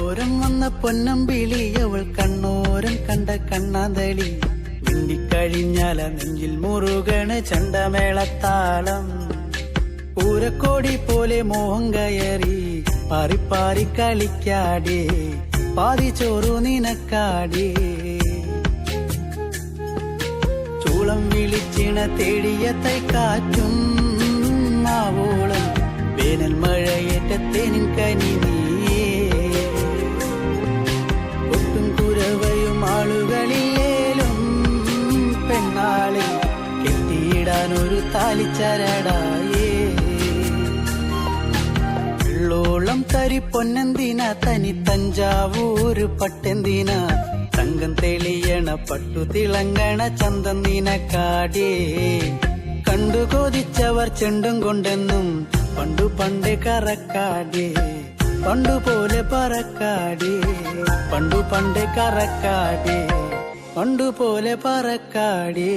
കണ്ണോരം വന്ന പൊന്നമ്പിളി അവൾ കണ്ണോരം കണ്ട കണ്ണാന്തളി മിണ്ടിക്കഴിഞ്ഞാല നെഞ്ചിൽ മുറുകണ ചണ്ടമേളത്താളം പൂരക്കോടി പോലെ മോഹം കയറി പാറിപ്പാറി കളിക്കാടേ പാതി ചോറു നിനക്കാടേ ചൂളം വിളിച്ചിണ തേടിയ തൈക്കാറ്റും മാവോളം വേനൽ മഴയേറ്റത്തേനിൻ കനി നീയേ ഒട്ടും കുരവയും ആളുകളിലേലും പെണ്ണാളെ കെട്ടിയിടാനൊരു താലിച്ചരടായേ വെള്ളോളം തരി പൊന്നെന്തിന തനി തഞ്ചാവൂര് പട്ടെന്തിന തങ്കം തെളിയണ പട്ടു തിളങ്ങണ ചന്തം നിനക്കാടേ കണ്ടു കൊതിച്ചവർ ചെണ്ടും കൊണ്ടെന്നും പണ്ടു പണ്ടേ കറക്കാടേ പണ്ടുപോലെ പറക്കാടേ പണ്ടു പണ്ടേ കറക്കാടേ പണ്ടുപോലെ പറക്കാടേ